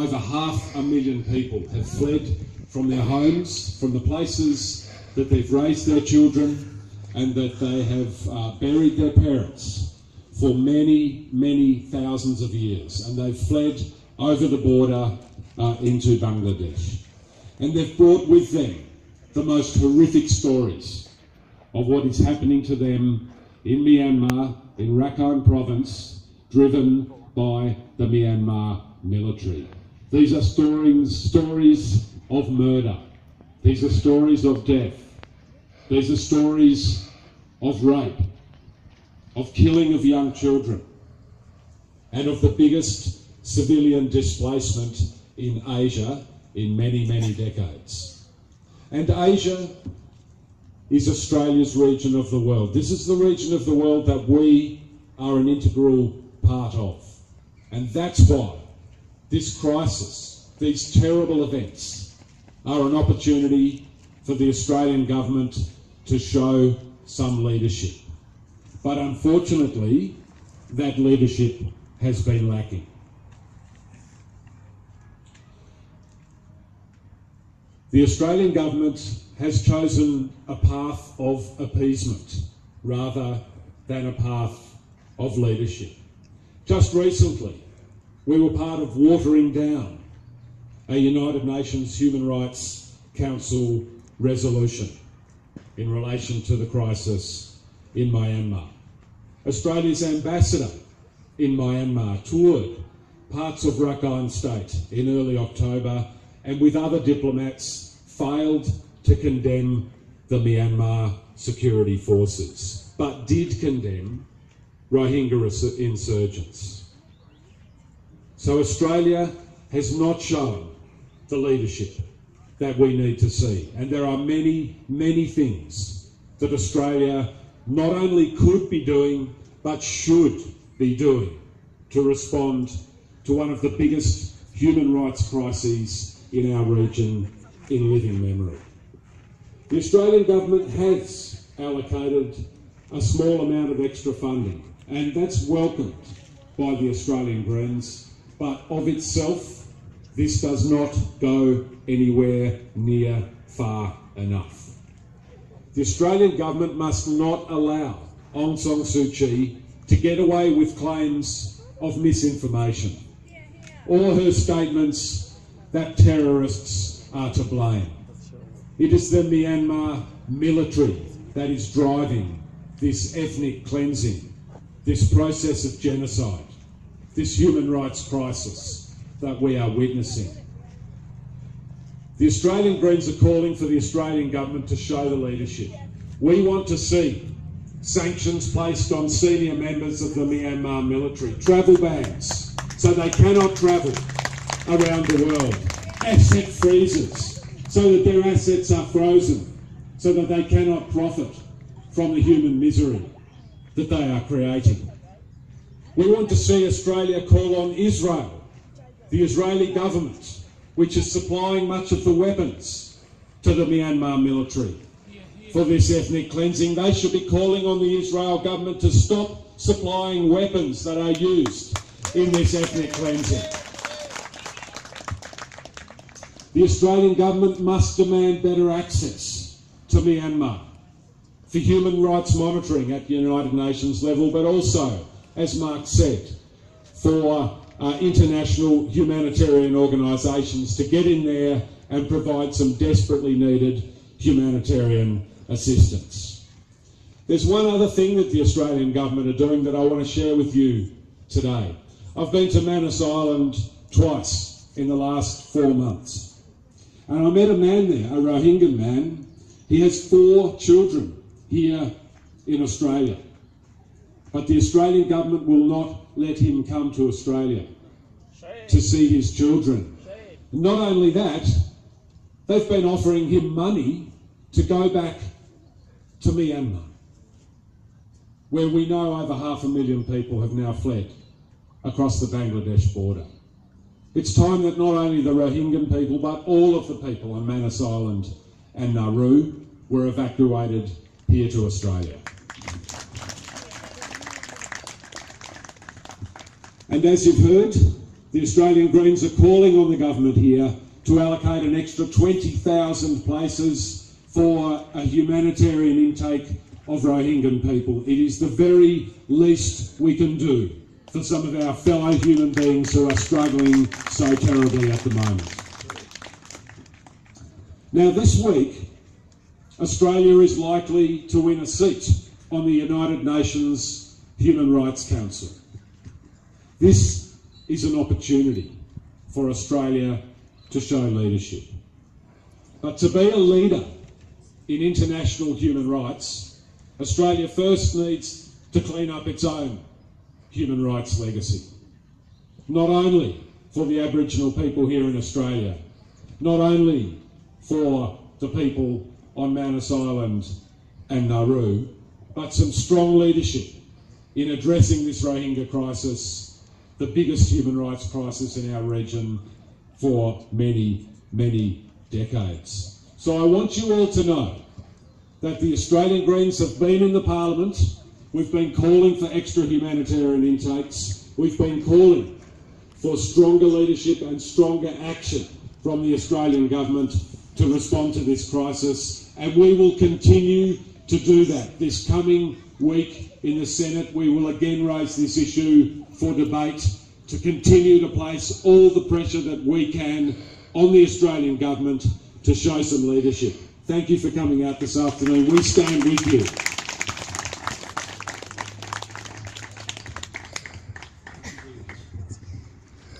over 500,000 people have fled from their homes, from the places that they've raised their children and that they have buried their parents for many, many thousands of years. And they've fled over the border into Bangladesh. And they've brought with them the most horrific stories of what is happening to them in Myanmar, in Rakhine province, driven by the Myanmar military. These are stories of murder. These are stories of death. These are stories of rape, of killing of young children, and of the biggest civilian displacement in Asia in many, many decades. And Asia is Australia's region of the world. This is the region of the world that we are an integral part of. And that's why this crisis, these terrible events, are an opportunity for the Australian government to show some leadership. But unfortunately, that leadership has been lacking. The Australian government has chosen a path of appeasement rather than a path of leadership. Just recently, we were part of watering down a United Nations Human Rights Council resolution in relation to the crisis in Myanmar. Australia's ambassador in Myanmar toured parts of Rakhine State in early October and with other diplomats failed to condemn the Myanmar security forces, but did condemn Rohingya insurgents. So Australia has not shown the leadership that we need to see. And there are many, many things that Australia not only could be doing, but should be doing to respond to one of the biggest human rights crises in our region in living memory. The Australian government has allocated a small amount of extra funding, and that's welcomed by the Australian Greens, but of itself, this does not go anywhere near far enough. The Australian government must not allow Aung San Suu Kyi to get away with claims of misinformation or her statements that terrorists are to blame. It is the Myanmar military that is driving this ethnic cleansing, this process of genocide, this human rights crisis that we are witnessing. The Australian Greens are calling for the Australian government to show the leadership. We want to see sanctions placed on senior members of the Myanmar military, travel bans so they cannot travel around the world, asset freezes so that their assets are frozen, so that they cannot profit from the human misery that they are creating. We want to see Australia call on Israel, the Israeli government, which is supplying much of the weapons to the Myanmar military for this ethnic cleansing. They should be calling on the Israel government to stop supplying weapons that are used in this ethnic cleansing. The Australian government must demand better access to Myanmar for human rights monitoring at the United Nations level, but also, as Mark said, for international humanitarian organisations to get in there and provide some desperately needed humanitarian assistance. There's one other thing that the Australian government are doing that I want to share with you today. I've been to Manus Island twice in the last 4 months. And I met a man there, a Rohingya man. He has 4 children here in Australia. But the Australian government will not let him come to Australia to see his children. Not only that, they've been offering him money to go back to Myanmar, where we know over 500,000 people have now fled across the Bangladesh border. It's time that not only the Rohingya people, but all of the people on Manus Island and Nauru were evacuated here to Australia. And as you've heard, the Australian Greens are calling on the government here to allocate an extra 20,000 places for a humanitarian intake of Rohingya people. It is the very least we can do for some of our fellow human beings who are struggling so terribly at the moment. Now this week, Australia is likely to win a seat on the United Nations Human Rights Council. This is an opportunity for Australia to show leadership. But to be a leader in international human rights, Australia first needs to clean up its own human rights legacy. Not only for the Aboriginal people here in Australia, not only for the people on Manus Island and Nauru, but some strong leadership in addressing this Rohingya crisis, the biggest human rights crisis in our region for many, many decades. So I want you all to know that the Australian Greens have been in the Parliament. We've been calling for extra humanitarian intakes. We've been calling for stronger leadership and stronger action from the Australian government to respond to this crisis, and we will continue to do that. This coming week in the Senate, we will again raise this issue for debate to continue to place all the pressure that we can on the Australian government to show some leadership. Thank you for coming out this afternoon. We stand with you.